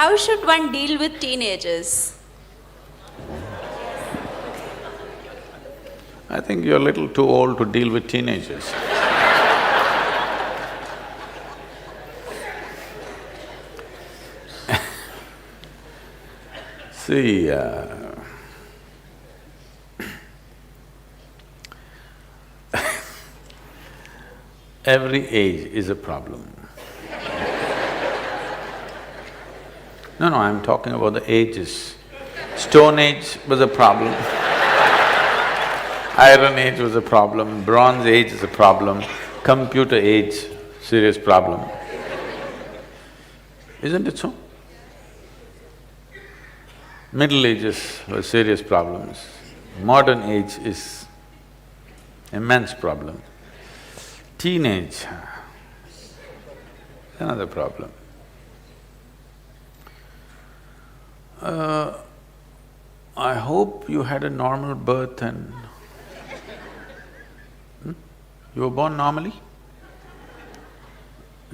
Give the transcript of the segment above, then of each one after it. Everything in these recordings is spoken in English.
how should one deal with teenagers? I think you're a little too old to deal with teenagers. See, every age is a problem. No, I'm talking about the ages. Stone Age was a problem. Iron Age was a problem, Bronze Age is a problem, Computer Age, serious problem. Isn't it so? Middle Ages were serious problems. Modern age is immense problem. Teenage, another problem. I hope you had a normal birth and… You were born normally?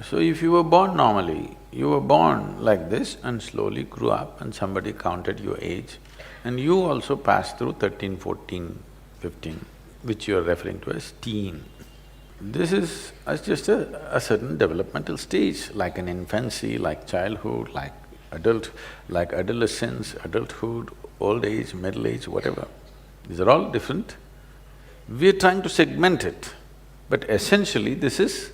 So if you were born normally, you were born like this and slowly grew up and somebody counted your age and you also passed through 13, 14, 15, which you are referring to as teen. This is just a certain developmental stage, like an infancy, like childhood, like adolescence, adulthood, old age, middle age, whatever. These are all different. We're trying to segment it, but essentially this is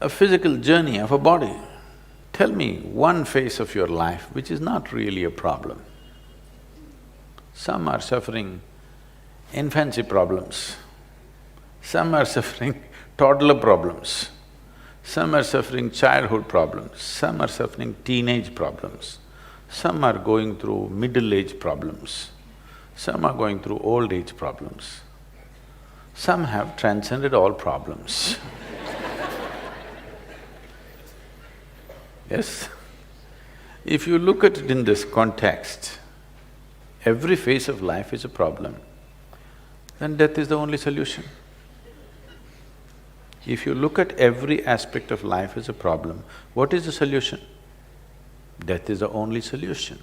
a physical journey of a body. Tell me one phase of your life which is not really a problem. Some are suffering infancy problems, some are suffering toddler problems, some are suffering childhood problems, some are suffering teenage problems, some are going through middle age problems, some are going through old age problems, some have transcended all problems. Yes? If you look at it in this context, every phase of life is a problem, then death is the only solution. If you look at every aspect of life as a problem, what is the solution? Death is the only solution.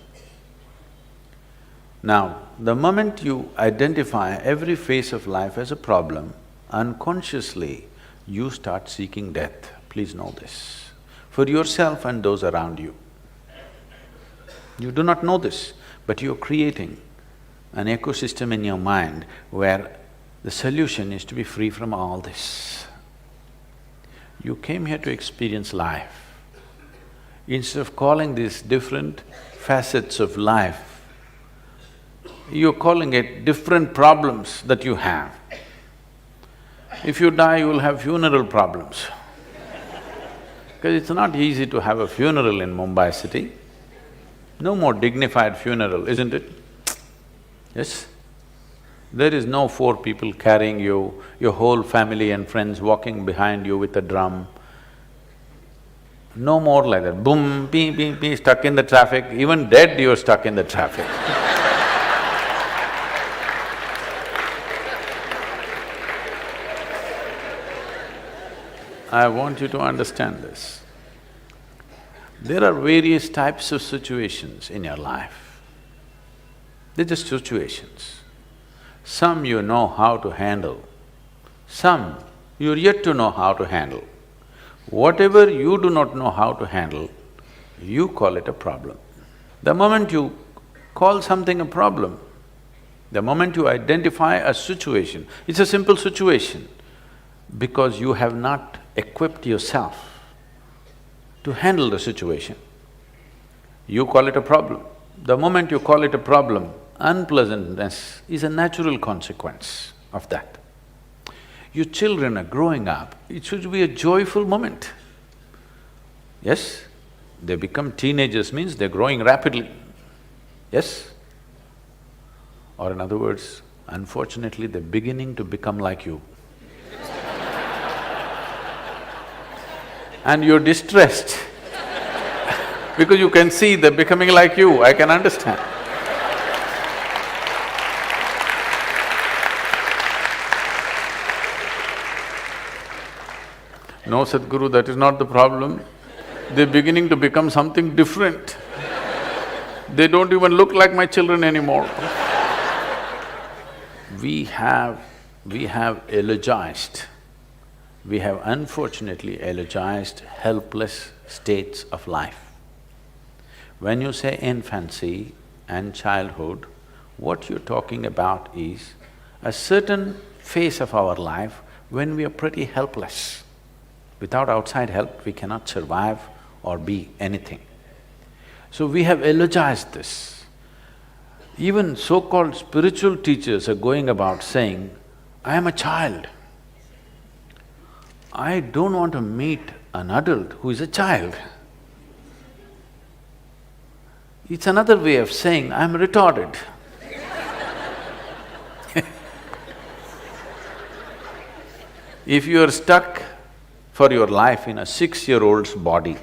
Now, the moment you identify every phase of life as a problem, unconsciously you start seeking death. Please know this. For yourself and those around you. You do not know this, but you're creating an ecosystem in your mind where the solution is to be free from all this. You came here to experience life. Instead of calling these different facets of life, you're calling it different problems that you have. If you die, you will have funeral problems. Because it's not easy to have a funeral in Mumbai city. No more dignified funeral, isn't it? Yes? There is no four people carrying you, your whole family and friends walking behind you with a drum. No more like that, boom, pee, pee, pee, stuck in the traffic. Even dead, you're stuck in the traffic. I want you to understand this. There are various types of situations in your life. They're just situations. Some you know how to handle, some you're yet to know how to handle. Whatever you do not know how to handle, you call it a problem. The moment you call something a problem, the moment you identify a situation, it's a simple situation, because you have not equipped yourself to handle the situation. You call it a problem. The moment you call it a problem, unpleasantness is a natural consequence of that. Your children are growing up, it should be a joyful moment. Yes? They become teenagers means they're growing rapidly. Yes? Or in other words, unfortunately, they're beginning to become like you. And you're distressed because you can see they're becoming like you, I can understand. No, Sadhguru, that is not the problem. They're beginning to become something different. They don't even look like my children anymore. We have eulogized, we have unfortunately eulogized helpless states of life. When you say infancy and childhood, what you're talking about is a certain phase of our life when we are pretty helpless. Without outside help, we cannot survive or be anything. So we have eulogized this. Even so-called spiritual teachers are going about saying, I am a child. I don't want to meet an adult who is a child. It's another way of saying, I'm retarded. If you are stuck for your life in a 6-year-old's body,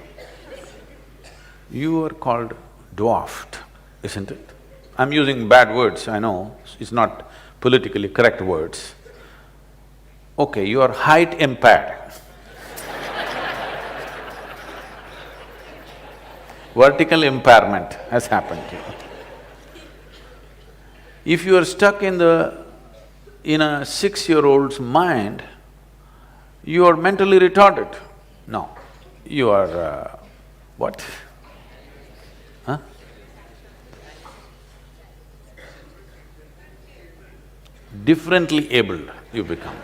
you are called dwarfed, isn't it? I'm using bad words, I know, it's not politically correct words. Okay, you are height impaired. Vertical impairment has happened to you. If you are stuck in a 6-year-old's mind, you are mentally retarded. No, you are what? Huh? Differently abled you become.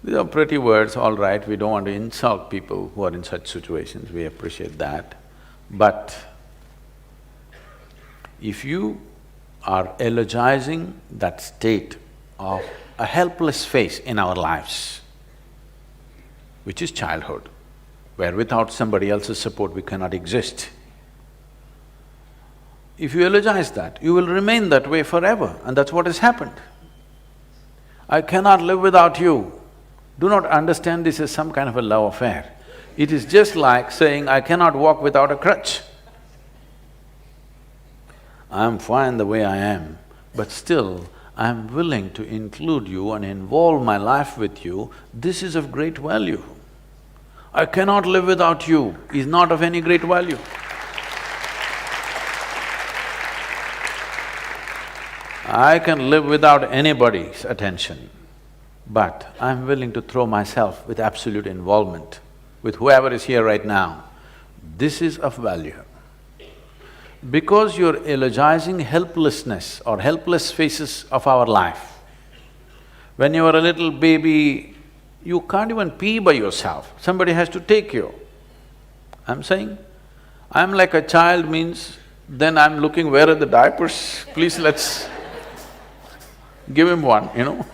These are pretty words, all right, we don't want to insult people who are in such situations, we appreciate that. But if you are eulogizing that state of a helpless phase in our lives, which is childhood, where without somebody else's support we cannot exist. If you eulogize that, you will remain that way forever, and that's what has happened. I cannot live without you. Do not understand this as some kind of a love affair. It is just like saying, I cannot walk without a crutch. I'm fine the way I am, but still, I'm willing to include you and involve my life with you. This is of great value. I cannot live without you is not of any great value. I can live without anybody's attention, but I'm willing to throw myself with absolute involvement with whoever is here right now. This is of value. Because you're eulogizing helplessness or helpless phases of our life. When you were a little baby, you can't even pee by yourself, somebody has to take you. I'm saying, I'm like a child means, then I'm looking where are the diapers, please let's give him one, you know.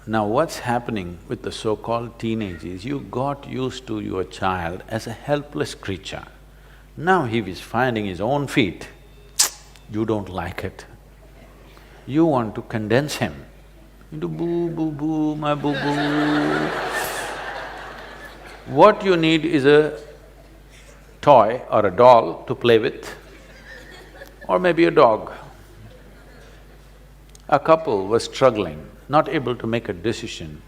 Now what's happening with the so-called teenage is you got used to your child as a helpless creature. Now he is finding his own feet, you don't like it. You want to condense him into boo, boo, boo, my boo, boo. What you need is a toy or a doll to play with, or maybe a dog. A couple was struggling, not able to make a decision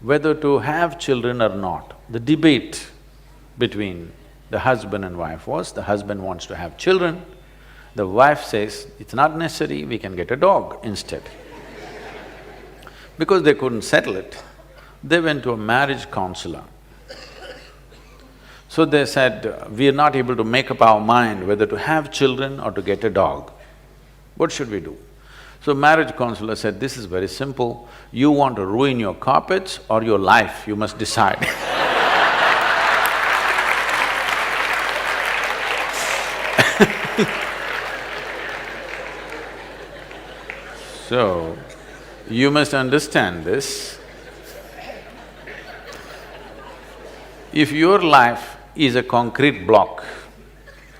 whether to have children or not. The debate between the husband and wife was, the husband wants to have children, the wife says, it's not necessary, we can get a dog instead. Because they couldn't settle it, they went to a marriage counselor. So they said, we are not able to make up our mind whether to have children or to get a dog. What should we do? So marriage counselor said, this is very simple, you want to ruin your carpets or your life, you must decide. So, you must understand this. If your life is a concrete block,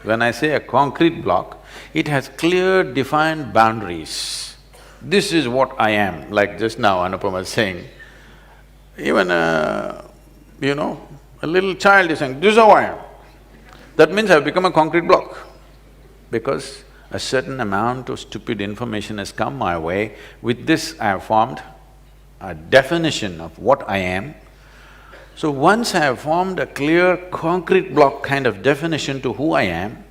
when I say a concrete block, it has clear defined boundaries. This is what I am, like just now Anupama was saying. Even a little child is saying, this is how I am. That means I've become a concrete block. Because a certain amount of stupid information has come my way, with this I have formed a definition of what I am. So once I have formed a clear concrete block kind of definition to who I am,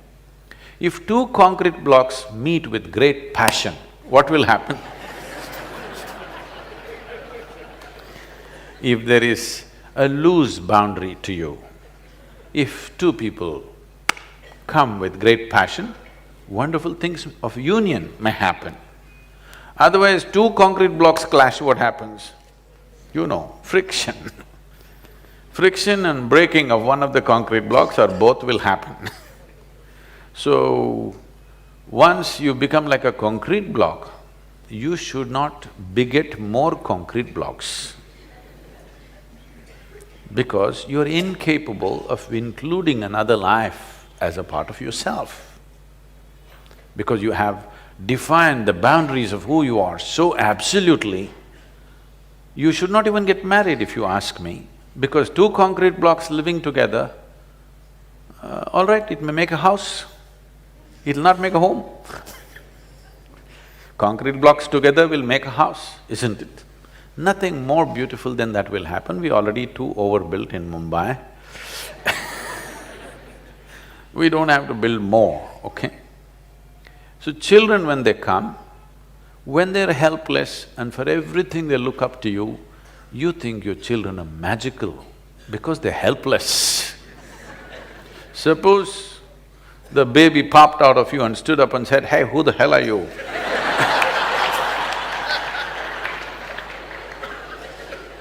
if two concrete blocks meet with great passion, what will happen? If there is a loose boundary to you, if two people come with great passion, wonderful things of union may happen. Otherwise, two concrete blocks clash, what happens? You know, friction. Friction and breaking of one of the concrete blocks or both will happen. So, once you become like a concrete block, you should not beget more concrete blocks, because you're incapable of including another life as a part of yourself. Because you have defined the boundaries of who you are so absolutely, you should not even get married if you ask me, because two concrete blocks living together, all right, it may make a house, it'll not make a home. Concrete blocks together will make a house, isn't it? Nothing more beautiful than that will happen. We're already too overbuilt in Mumbai. We don't have to build more, okay? So children when they come, when they're helpless and for everything they look up to you, you think your children are magical because they're helpless. Suppose the baby popped out of you and stood up and said, "Hey, who the hell are you?"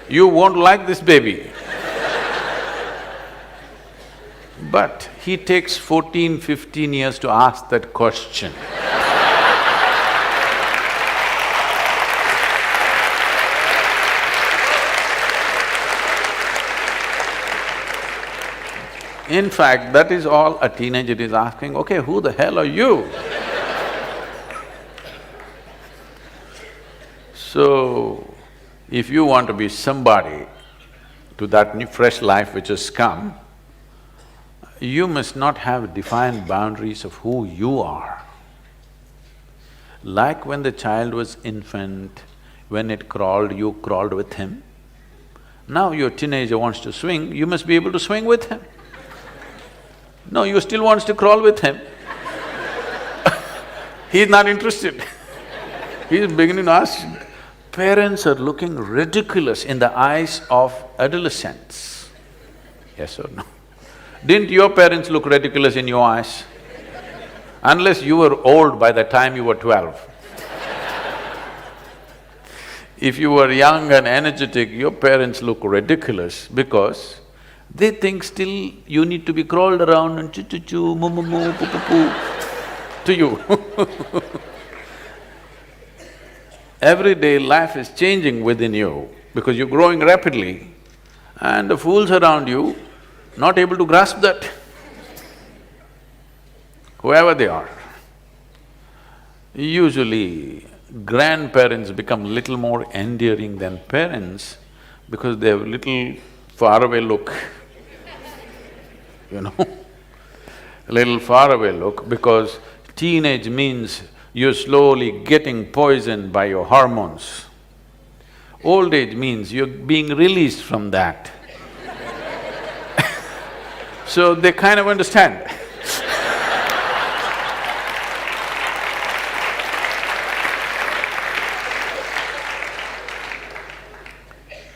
You won't like this baby. But he takes 14, 15 years to ask that question. In fact, that is all a teenager is asking, okay, who the hell are you? So, if you want to be somebody to that new fresh life which has come, you must not have defined boundaries of who you are. Like when the child was infant, when it crawled, you crawled with him. Now your teenager wants to swing, you must be able to swing with him. No, you still wants to crawl with him. He's not interested. He's beginning to ask. Parents are looking ridiculous in the eyes of adolescents. Yes or no? Didn't your parents look ridiculous in your eyes? Unless you were old by the time you were 12. If you were young and energetic, your parents look ridiculous because they think still you need to be crawled around and choo-choo-choo, moo-moo-moo, poo-poo-poo to you. Every day life is changing within you because you're growing rapidly and the fools around you not able to grasp that, whoever they are. Usually, grandparents become little more endearing than parents because they have little faraway look, you know. A little faraway look because teenage means you're slowly getting poisoned by your hormones. Old age means you're being released from that. So they kind of understand.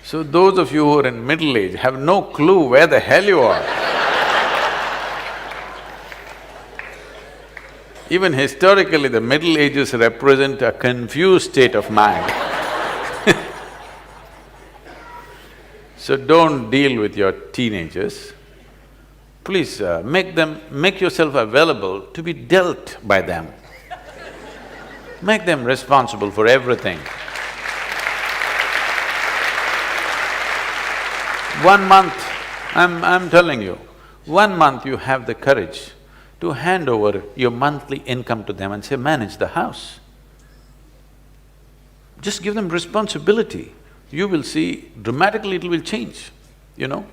So those of you who are in middle age have no clue where the hell you are. Even historically, the Middle Ages represent a confused state of mind. So don't deal with your teenagers. Please make yourself available to be dealt by them. Make them responsible for everything. 1 month, I'm telling you, 1 month you have the courage to hand over your monthly income to them and say, manage the house. Just give them responsibility. You will see dramatically it will change, you know.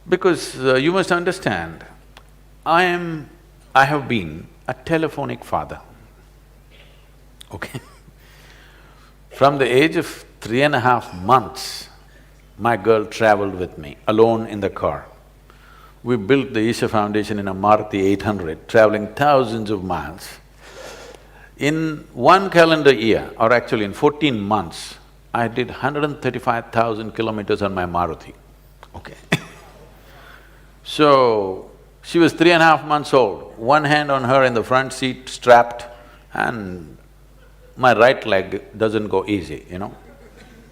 Because you must understand, I have been a telephonic father, okay? From the age of 3.5 months, my girl traveled with me, alone in the car. We built the Isha Foundation in a Maruti 800, traveling thousands of miles. In one calendar year, or actually in 14 months, I did 135,000 kilometers on my Maruti, okay So, she was 3.5 months old, one hand on her in the front seat, strapped, and my right leg doesn't go easy,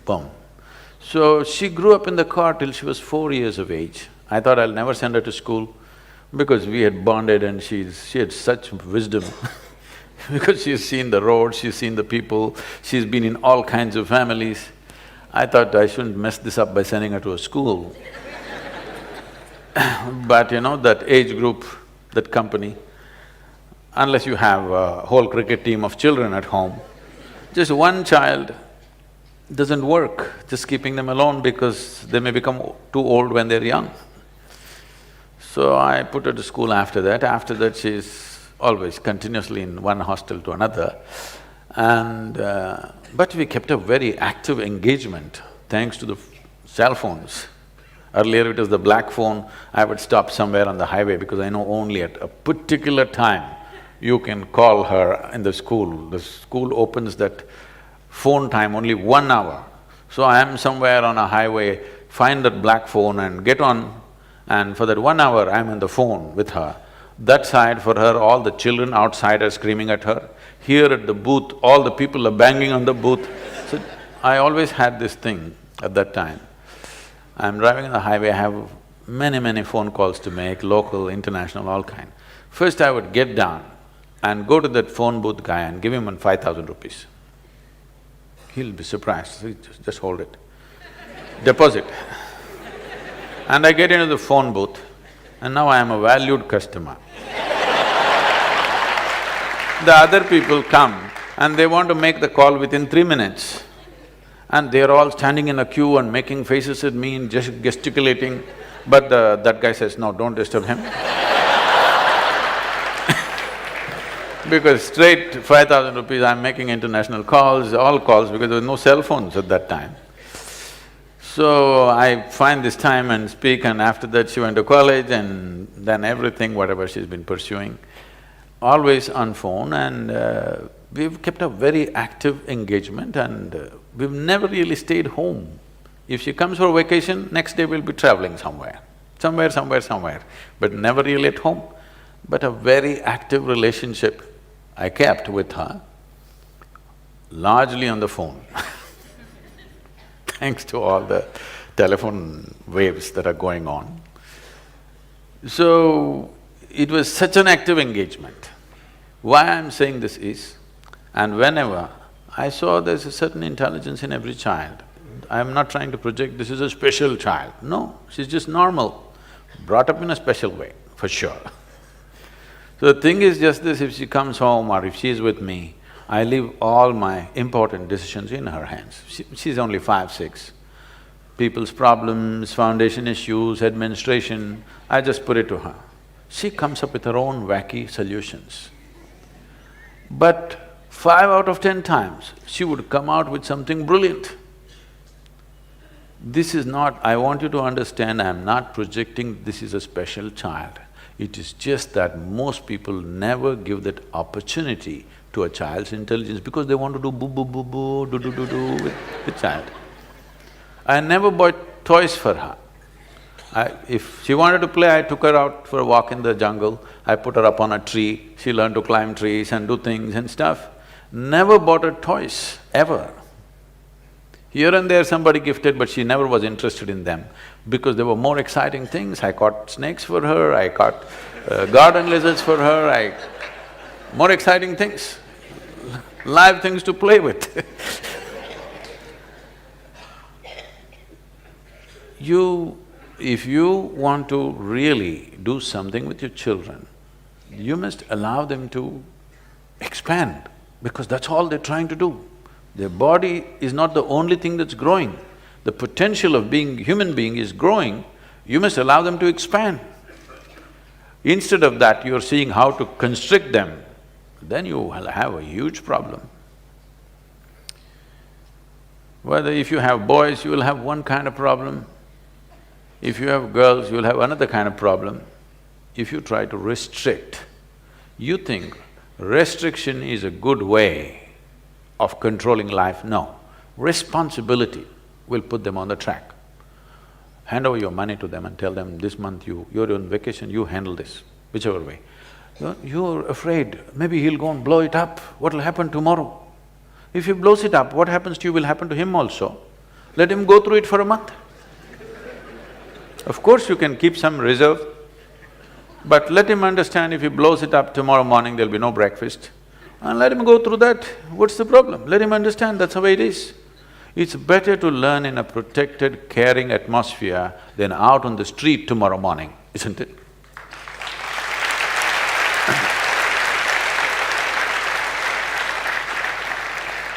boom. So, she grew up in the car till she was 4 years of age. I thought I'll never send her to school because we had bonded and she had such wisdom because she's seen the road, she's seen the people, she's been in all kinds of families. I thought I shouldn't mess this up by sending her to a school. But that age group, that company, unless you have a whole cricket team of children at home, just one child doesn't work, just keeping them alone because they may become too old when they're young. So I put her to school after that. After that, she's always continuously in one hostel to another. And… but we kept a very active engagement thanks to the cell phones. Earlier it was the black phone, I would stop somewhere on the highway because I know only at a particular time you can call her in the school. The school opens that phone time only 1 hour. So I am somewhere on a highway, find that black phone and get on, and for that 1 hour I'm on the phone with her. That side for her, all the children outside are screaming at her. Here at the booth, all the people are banging on the booth. So I always had this thing at that time. I'm driving on the highway, I have many phone calls to make, local, international, all kind. First I would get down and go to that phone booth guy and give him 5,000 rupees. He'll be surprised, just hold it. Deposit. And I get into the phone booth and now I am a valued customer. The other people come and they want to make the call within 3 minutes. And they're all standing in a queue and making faces at me and just gesticulating, but that guy says, no, don't disturb him. Because straight 5,000 rupees, I'm making international calls, all calls, because there was no cell phones at that time. So I find this time and speak, and after that she went to college and then everything, whatever she's been pursuing, always on phone, and we've kept a very active engagement, and we've never really stayed home. If she comes for vacation, next day we'll be traveling somewhere, but never really at home. But a very active relationship I kept with her, largely on the phone thanks to all the telephone waves that are going on. So, it was such an active engagement. Why I'm saying this is, and whenever I saw there's a certain intelligence in every child, I'm not trying to project this is a special child, no, she's just normal, brought up in a special way, for sure. So the thing is just this, if she comes home or if she's with me, I leave all my important decisions in her hands. She's only 5, 6. People's problems, foundation issues, administration, I just put it to her. She comes up with her own wacky solutions. But 5 out of 10 times, she would come out with something brilliant. This is not… I want you to understand, I'm not projecting this is a special child. It is just that most people never give that opportunity to a child's intelligence because they want to do boo boo boo boo, do do do do with the child. I never bought toys for her. If she wanted to play, I took her out for a walk in the jungle, I put her up on a tree, she learned to climb trees and do things and stuff. Never bought her toys, ever. Here and there somebody gifted, but she never was interested in them because there were more exciting things. I caught snakes for her, I caught garden lizards for her, more exciting things, live things to play with. If you want to really do something with your children, you must allow them to expand because that's all they're trying to do. Their body is not the only thing that's growing. The potential of being human being is growing, you must allow them to expand. Instead of that, you're seeing how to constrict them, then you will have a huge problem. Whether if you have boys, you will have one kind of problem. If you have girls, you will have another kind of problem. If you try to restrict, you think restriction is a good way of controlling life. No. Responsibility will put them on the track. Hand over your money to them and tell them, this month you're on vacation, you handle this, whichever way. You're afraid, maybe he'll go and blow it up, what'll happen tomorrow? If he blows it up, what happens to you will happen to him also. Let him go through it for a month. Of course you can keep some reserve, but let him understand if he blows it up tomorrow morning, there'll be no breakfast. And let him go through that, what's the problem? Let him understand that's the way it is. It's better to learn in a protected, caring atmosphere than out on the street tomorrow morning, isn't it?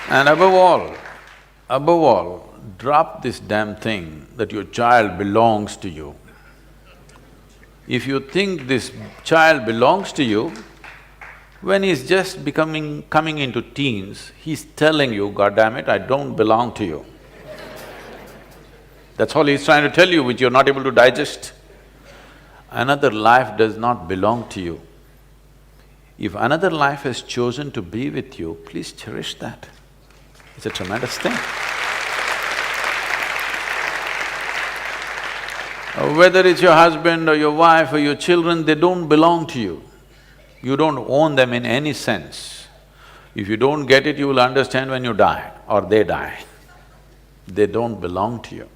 And above all, drop this damn thing that your child belongs to you. If you think this child belongs to you, when he's just coming into teens, he's telling you, God damn it, I don't belong to you. That's all he's trying to tell you, which you're not able to digest. Another life does not belong to you. If another life has chosen to be with you, please cherish that. It's a tremendous thing. Whether it's your husband or your wife or your children, they don't belong to you. You don't own them in any sense. If you don't get it, you will understand when you die or they die. They don't belong to you.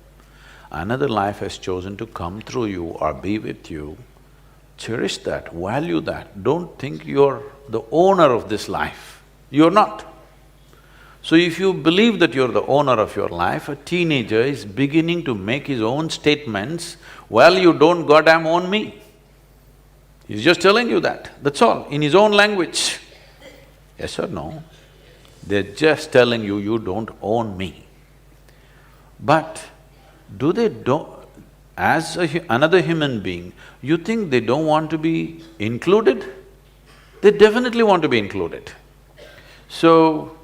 Another life has chosen to come through you or be with you. Cherish that, value that. Don't think you're the owner of this life. You're not. So if you believe that you're the owner of your life, a teenager is beginning to make his own statements, well, you don't goddamn own me. He's just telling you that, that's all, in his own language. Yes or no? They're just telling you, you don't own me. But do they as another human being, you think they don't want to be included? They definitely want to be included. So,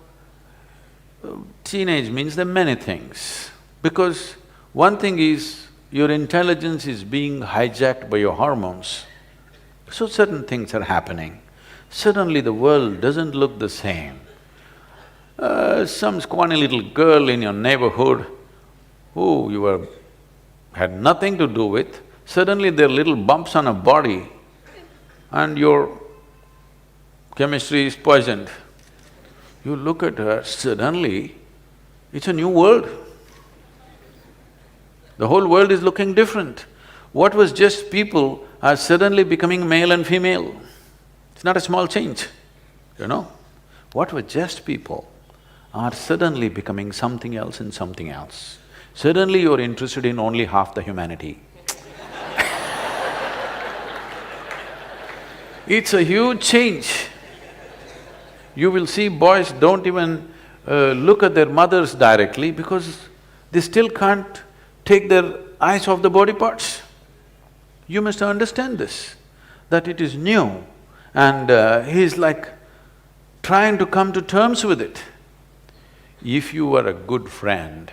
teenage means there are many things, because one thing is, your intelligence is being hijacked by your hormones. So certain things are happening. Suddenly the world doesn't look the same. Some scrawny little girl in your neighborhood who you had nothing to do with, suddenly there are little bumps on her body and your chemistry is poisoned. You look at her, suddenly it's a new world. The whole world is looking different. What was just people are suddenly becoming male and female. It's not a small change, you know. What were just people are suddenly becoming something else and something else. Suddenly you're interested in only half the humanity. It's a huge change. You will see boys don't even look at their mothers directly because they still can't take their eyes off the body parts. You must understand this, that it is new and he's like trying to come to terms with it. If you were a good friend,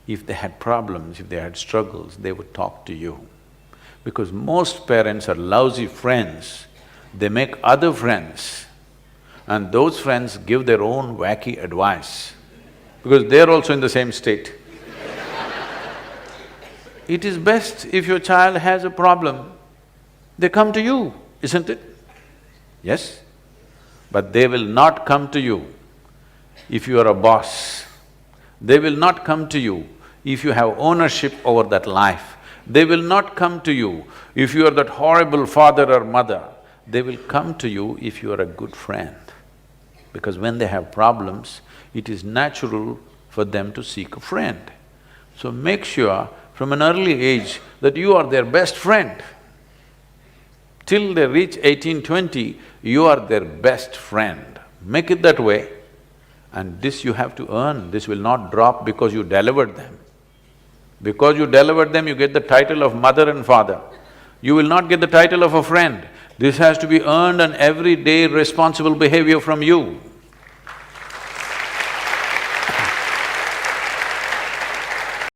if they had problems, if they had struggles, they would talk to you. Because most parents are lousy friends, they make other friends and those friends give their own wacky advice because they're also in the same state. It is best if your child has a problem, they come to you, isn't it? Yes? But they will not come to you if you are a boss. They will not come to you if you have ownership over that life. They will not come to you if you are that horrible father or mother. They will come to you if you are a good friend. Because when they have problems, it is natural for them to seek a friend. So make sure from an early age that you are their best friend. Till they reach 18, 20, you are their best friend. Make it that way. And this you have to earn, this will not drop because you delivered them. Because you delivered them, you get the title of mother and father. You will not get the title of a friend. This has to be earned and everyday responsible behavior from you.